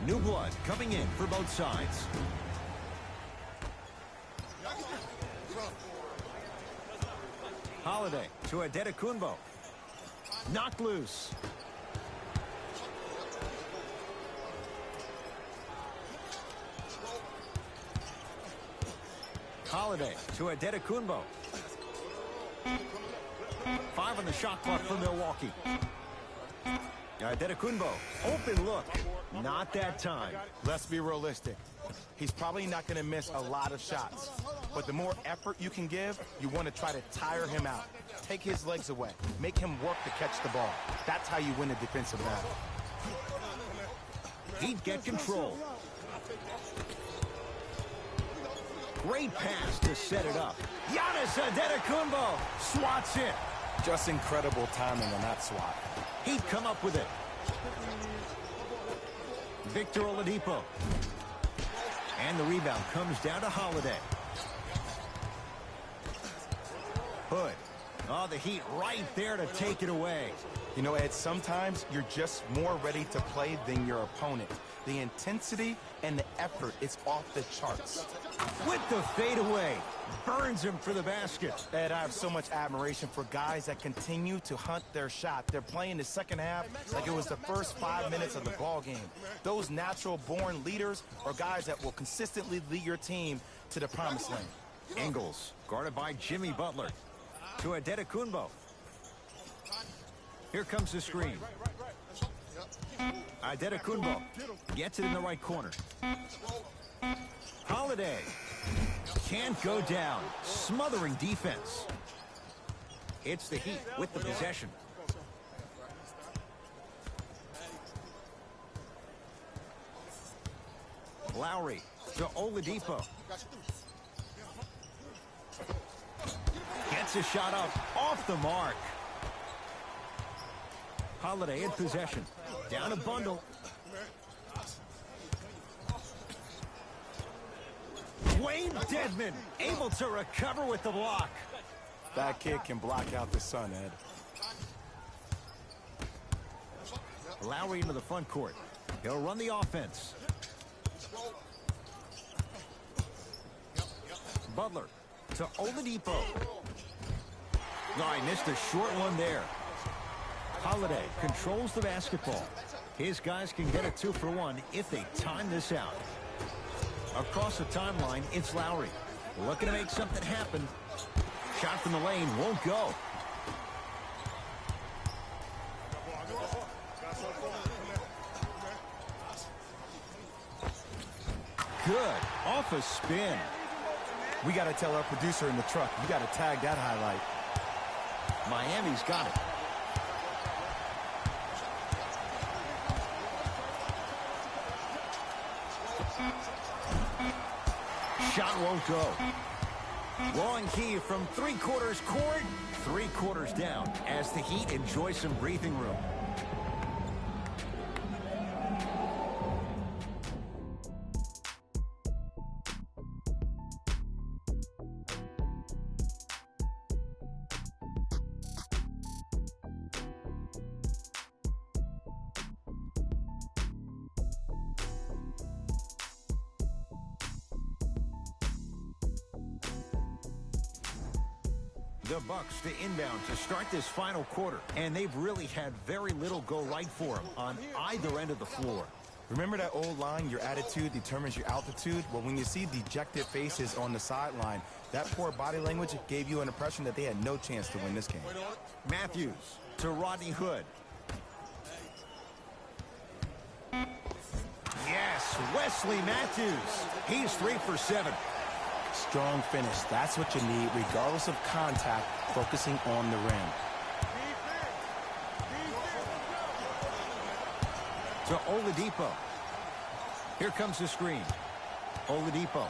S1: New blood coming in for both sides. Holiday to Adetokunbo. Knocked loose. Holiday to Adetokunbo. 5 on the shot clock for Milwaukee. Adetokunbo, open look. Not that time.
S2: Let's be realistic. He's probably not going to miss a lot of shots. But the more effort you can give, you want to try to tire him out. Take his legs away. Make him work to catch the ball. That's how you win a defensive battle.
S1: He'd get control. Great pass to set it up. Giannis Adetokunbo swats it.
S2: Just incredible timing on that swat.
S1: He'd come up with it. Victor Oladipo. And the rebound comes down to Holiday. Hood. Oh, the Heat right there to take it away.
S2: You know, Ed, sometimes you're just more ready to play than your opponent. The intensity and the effort, it's off the charts.
S1: With the fadeaway. Burns him for the basket.
S2: Ed, I have so much admiration for guys that continue to hunt their shot. They're playing the second half like it was the first 5 minutes of the ball game. Those natural-born leaders are guys that will consistently lead your team to the promised land.
S1: Ingles, guarded by Jimmy Butler. To Adetokunbo. Here comes the screen. Adetokunbo gets it in the right corner. Holiday can't go down. Smothering defense. It's the Heat with the possession. Lowry to Oladipo. Gets a shot up off the mark. Holiday in possession. Down a bundle. Wayne Dedmon able to recover with the block.
S2: That kid can block out the sun, Ed.
S1: Lowry into the front court. He'll run the offense. Butler to Oladipo. No, he missed a short one there. Holiday controls the basketball. His guys can get a 2-for-1 if they time this out. Across the timeline, it's Lowry. Looking to make something happen. Shot from the lane won't go. Good. Off a spin.
S2: We got to tell our producer in the truck, you got to tag that highlight.
S1: Miami's got it. Shot won't go. MILWAUKEE from three-quarters court, three-quarters down as the Heat enjoy some breathing room. The Bucks to inbound to start this final quarter, and they've really had very little go right for them on either end of the floor.
S2: Remember that old line, your attitude determines your altitude? Well, when you see dejected faces on the sideline, that poor body language gave you an impression that they had no chance to win this game.
S1: Matthews to Rodney Hood. Yes, Wesley Matthews. He's 3 for 7.
S2: Strong finish. That's what you need, regardless of contact, focusing on the rim.
S1: To Oladipo. Here comes the screen. Oladipo.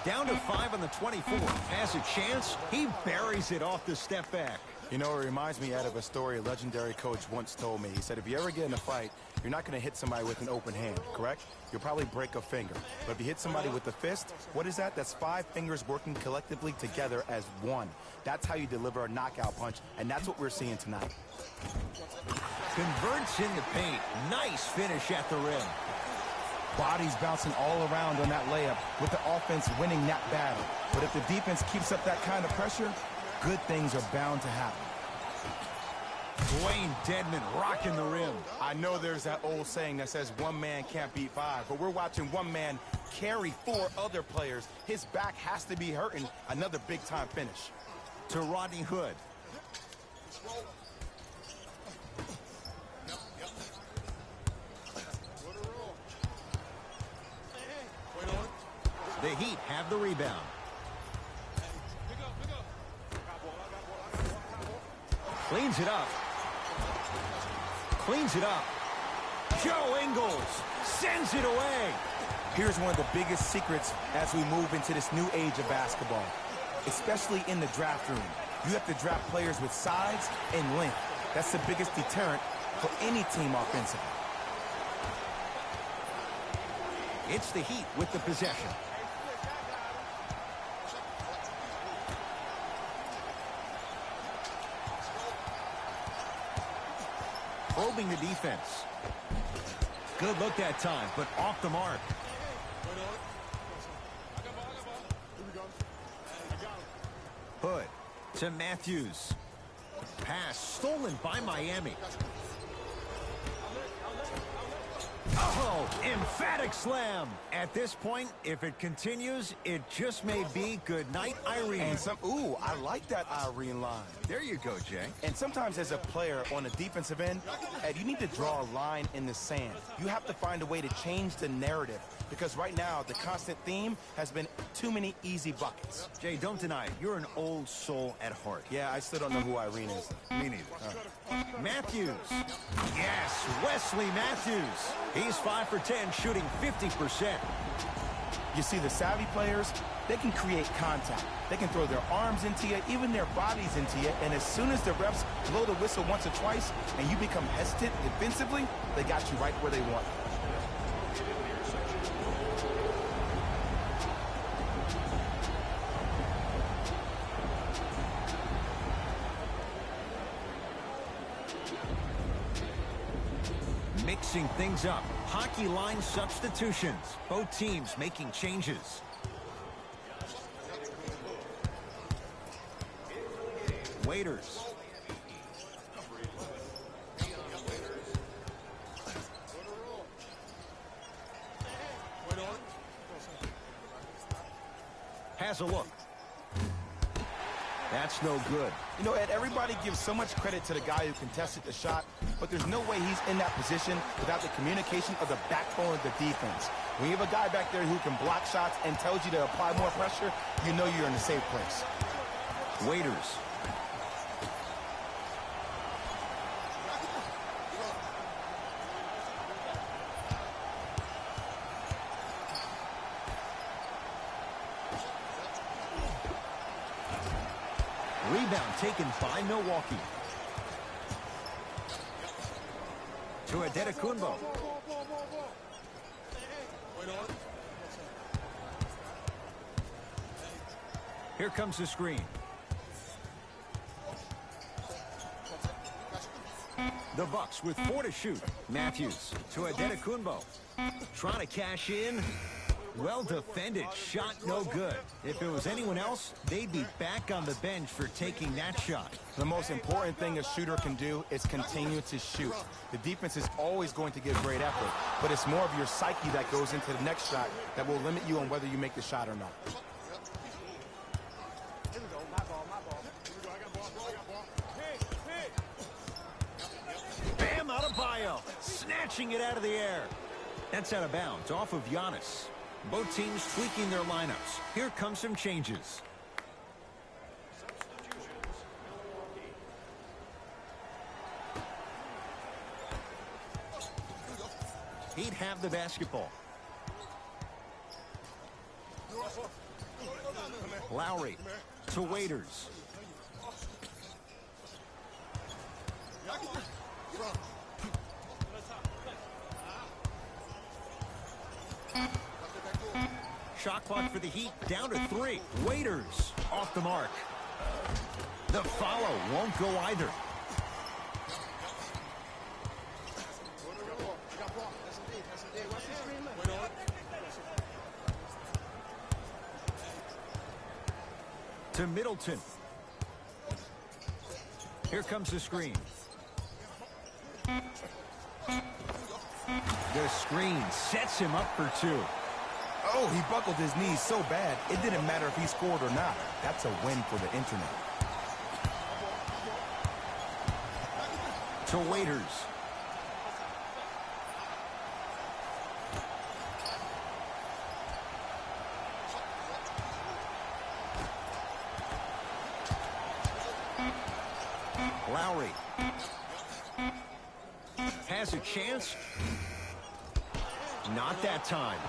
S1: Down to 5 on the 24. Has a chance. He buries it off the step back.
S2: You know, it reminds me out of a story a legendary coach once told me. He said, if you ever get in a fight, you're not going to hit somebody with an open hand, correct? You'll probably break a finger. But if you hit somebody with a fist, what is that? That's 5 fingers working collectively together as one. That's how you deliver a knockout punch, and that's what we're seeing tonight.
S1: Converts in the paint. Nice finish at the rim.
S2: Bodies bouncing all around on that layup with the offense winning that battle. But if the defense keeps up that kind of pressure, good things are bound to happen.
S1: Wayne Dedmon rocking the rim.
S2: I know there's that old saying that says one man can't beat 5, but we're watching one man carry 4 other players. His back has to be hurting. Another big-time finish.
S1: To Rodney Hood. The Heat have the rebound. Cleans it up. Cleans it up. Joe Ingles sends it away.
S2: Here's one of the biggest secrets as we move into this new age of basketball, especially in the draft room. You have to draft players with size and length. That's the biggest deterrent for any team offensively.
S1: It's the Heat with the possession. Probing the defense. Good look that time, but off the mark. Hood to Matthews. Pass stolen by Miami. Oh, emphatic slam. At this point, if it continues, it just may be good night, Irene.
S2: And ooh, I like that Irene line.
S1: There you go, Jay.
S2: And sometimes as a player on the defensive end, Ed, you need to draw a line in the sand. You have to find a way to change the narrative, because right now the constant theme has been too many easy buckets.
S1: Jay, don't deny it. You're an old soul at heart.
S2: Yeah, I still don't know who Irene is.
S1: Me neither. Matthews. Yes, Wesley Matthews. He's 5 for 10, shooting 50%.
S2: You see, the savvy players, they can create contact. They can throw their arms into you, even their bodies into you, and as soon as the refs blow the whistle once or twice and you become hesitant defensively, they got you right where they want you.
S1: Mixing things up. Hockey line substitutions. Both teams making changes. Waiters. Has a look. That's no good.
S2: You know, Ed, everybody gives so much credit to the guy who contested the shot, but there's no way he's in that position without the communication of the backbone of the defense. When you have a guy back there who can block shots and tells you to apply more pressure, you know you're in a safe place.
S1: Waiters. Rebound taken by Milwaukee. To Adetokunbo. Here comes the screen. The Bucks with 4 to shoot. Matthews to Adetokunbo. Trying to cash in. Well defended. Shot no good. If it was anyone else, they'd be back on the bench for taking that shot.
S2: The most important thing a shooter can do is continue to shoot. The defense is always going to give great effort, but it's more of your psyche that goes into the next shot that will limit you on whether you make the shot or not.
S1: Bam, out of bio. Snatching it out of the air. That's out of bounds, off of Giannis. Both teams tweaking their lineups. Here come some changes. He'd have the basketball. Lowry to Waiters. Shot clock for the Heat, down to 3. Waiters off the mark. The follow won't go either. To Middleton. Here comes the screen. The screen sets him up for 2.
S2: Oh, he buckled his knees so bad, it didn't matter if he scored or not. That's a win for the internet.
S1: To Waiters. Lowry. Has a chance. Not that time.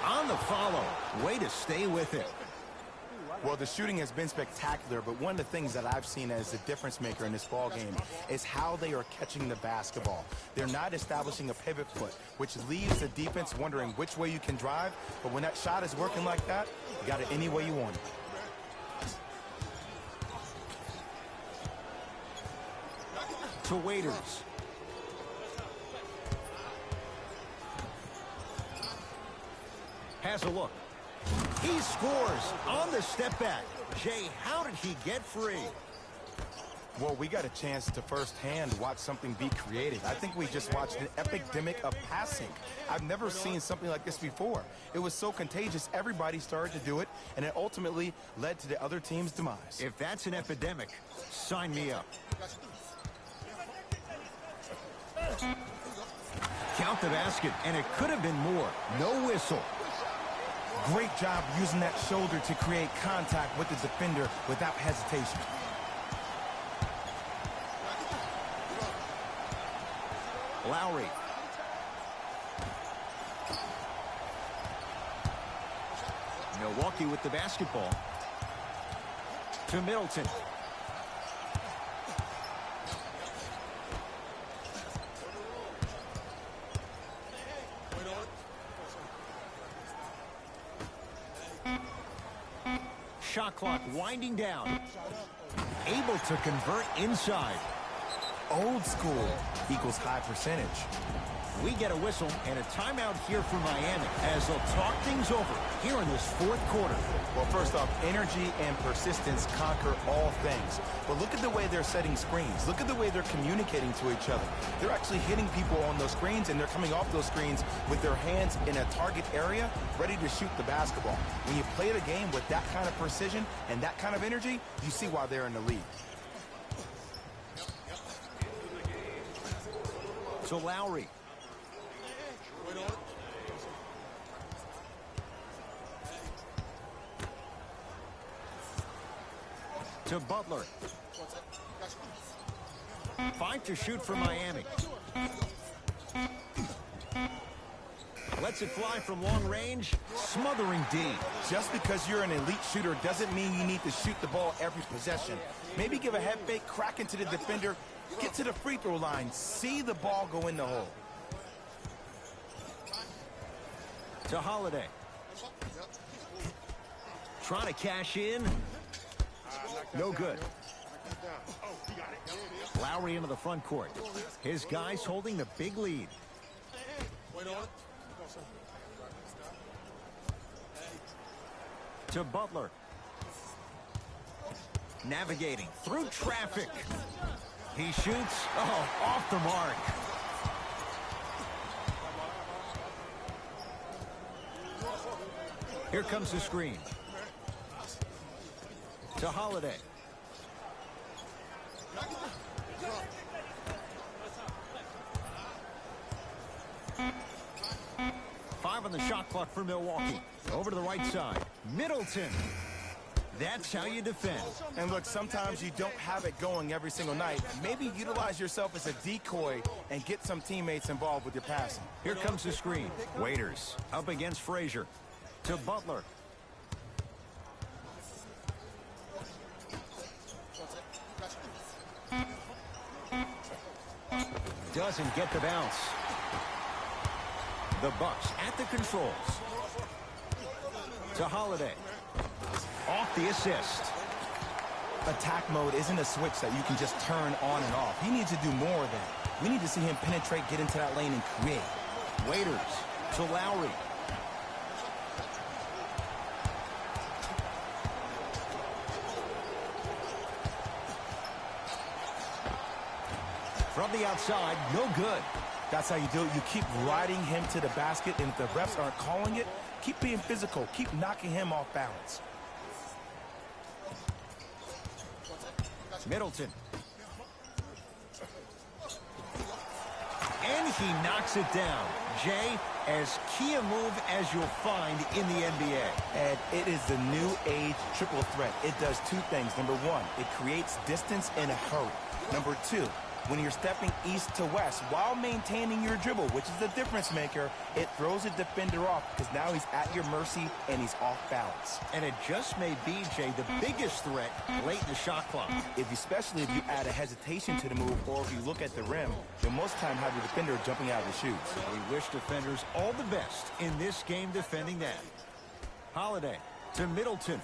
S1: On the follow. Way to stay with it.
S2: Well, the shooting has been spectacular, but one of the things that I've seen as a difference maker in this ball game is how they are catching the basketball. They're not establishing a pivot foot, which leaves the defense wondering which way you can drive, but when that shot is working like that, you got it any way you want it.
S1: To Waiters. Has a look. He scores on the step back. Jay, how did he get free?
S2: Well, we got a chance to firsthand watch something be created. I think we just watched an epidemic of passing. I've never seen something like this before. It was so contagious, everybody started to do it, and it ultimately led to the other team's demise.
S1: If that's an epidemic, sign me up. Count the basket, and it could have been more. No whistle.
S2: Great job using that shoulder to create contact with the defender without hesitation.
S1: Lowry. Milwaukee with the basketball. To Middleton. Shot clock winding down. Able to convert inside.
S2: Old school equals high percentage.
S1: We get a whistle and a timeout here for Miami as they'll talk things over here in this fourth quarter.
S2: Well, first off, energy and persistence conquer all things. But look at the way they're setting screens. Look at the way they're communicating to each other. They're actually hitting people on those screens, and they're coming off those screens with their hands in a target area, ready to shoot the basketball. When you play the game with that kind of precision and that kind of energy, you see why they're in the lead.
S1: To Lowry. To Butler. 5 to shoot for Miami. Lets it fly from long range. Smothering D.
S2: Just because you're an elite shooter doesn't mean you need to shoot the ball every possession. Maybe give a head fake, crack into the defender, get to the free throw line, see the ball go in the hole.
S1: To Holiday. Trying to cash in. No good. Lowry into the front court. His guys holding the big lead. To Butler. Navigating through traffic. He shoots. Oh, off the mark. Here comes the screen. To Holiday. Five on the shot clock for Milwaukee. Over to the right side. Middleton. That's how you defend.
S2: And look, sometimes you don't have it going every single night. Maybe utilize yourself as a decoy and get some teammates involved with your passing.
S1: Here comes the screen. Waiters up against Frazier. To Butler. Doesn't get the bounce. The Bucks at the controls. To Holiday. Off the assist.
S2: Attack mode isn't a switch that you can just turn on and off. He needs to do more of that. We need to see him penetrate, get into that lane, and create.
S1: Waiters to Lowry. From the outside, no good.
S2: That's how you do it. You keep riding him to the basket, and if the refs aren't calling it, keep being physical. Keep knocking him off balance.
S1: Middleton. And he knocks it down. Jay, as key a move as you'll find in the NBA.
S2: And it is the new age triple threat. It does two things. Number one, it creates distance in a hurry. Number two, When you're stepping east to west while maintaining your dribble, which is the difference maker, it throws a defender off because now he's at your mercy and he's off balance.
S1: And it just may be, Jay, the biggest threat late in the shot clock.
S2: Especially if you add a hesitation to the move or if you look at the rim, you'll most time have the defender jumping out of the shoes.
S1: We wish defenders all the best in this game defending that. Holiday to Middleton.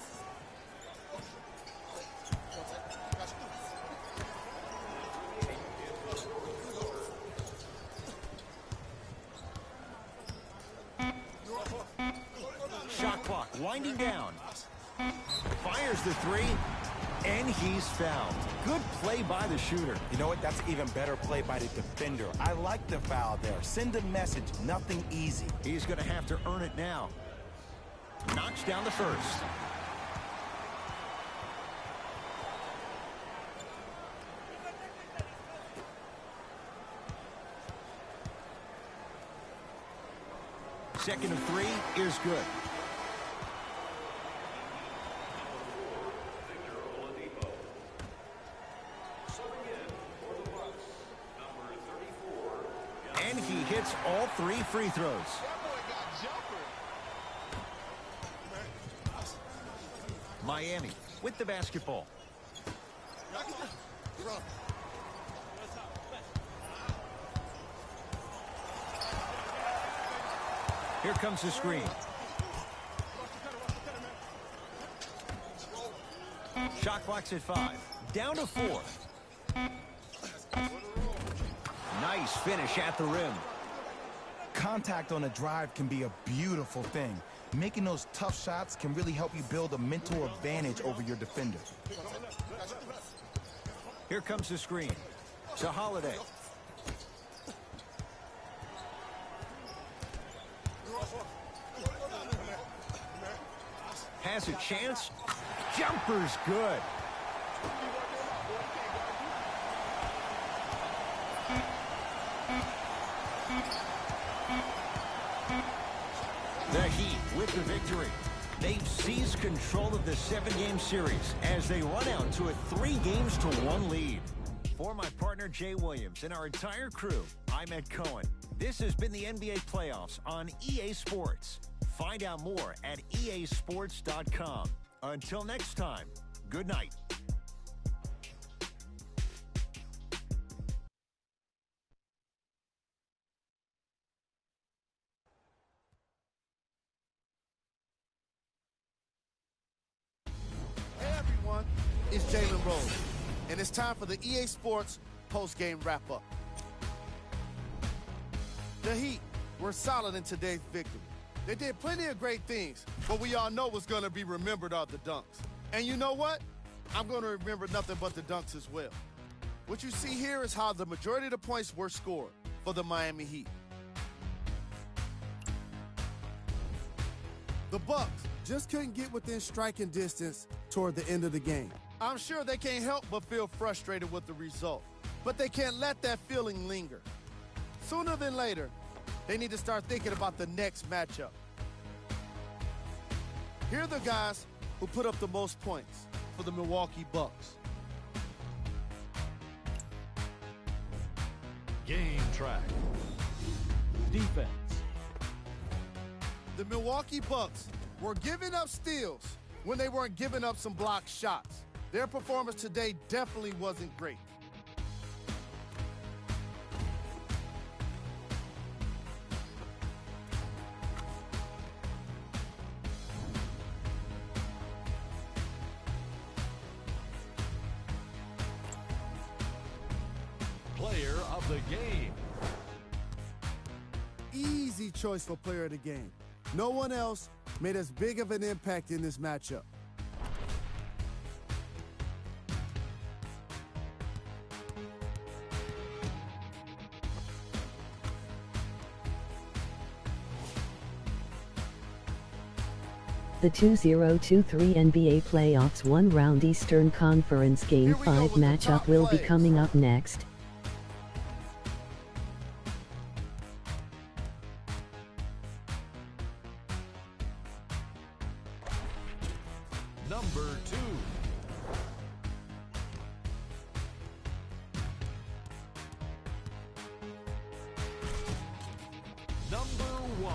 S1: Shot clock winding down. Fires the three, and he's fouled. Good play by the shooter.
S2: You know what? That's even better play by the defender. I like the foul there. Send a message. Nothing easy.
S1: He's going to have to earn it now. Knocks down the first. Second of three is good. And he hits all three free throws. Miami with the basketball. Here comes the screen. Shot clock's at 5. Down to 4. Nice finish at the rim.
S2: Contact on a drive can be a beautiful thing. Making those tough shots can really help you build a mental advantage over your defender.
S1: Here comes the screen. To Holiday. Has a chance. Jumper's good. The Heat with the victory. They've seized control of the 7-game series as they run out to a 3-1 lead. For my partner Jay Williams and our entire crew, I'm Ed Cohen. This has been the NBA Playoffs on EA Sports. Find out more at easports.com. Until next time, good night.
S5: Hey everyone, it's Jalen Rose, and it's time for the EA Sports post-game wrap-up. The Heat were solid in today's victory. They did plenty of great things, but we all know what's going to be remembered are the dunks. And you know what? I'm going to remember nothing but the dunks as well. What you see here is how the majority of the points were scored for the Miami Heat. The Bucks just couldn't get within striking distance toward the end of the game. I'm sure they can't help but feel frustrated with the result, but they can't let that feeling linger. Sooner than later, they need to start thinking about the next matchup. Here are the guys who put up the most points for the Milwaukee Bucks.
S4: Game track. Defense.
S5: The Milwaukee Bucks were giving up steals when they weren't giving up some blocked shots. Their performance today definitely wasn't great.
S4: Player of the game.
S5: Easy choice for player of the game. No one else made as big of an impact in this matchup.
S3: The 2023 NBA Playoffs 1-round Eastern Conference Game 5 matchup will be coming up next.
S4: Number 2. number 1.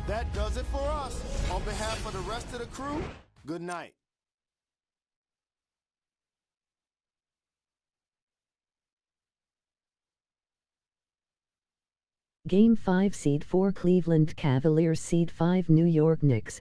S5: That does it for us. On behalf of the rest of the crew, good night.
S3: Game 5 Seed 4 Cleveland Cavaliers Seed 5 New York Knicks.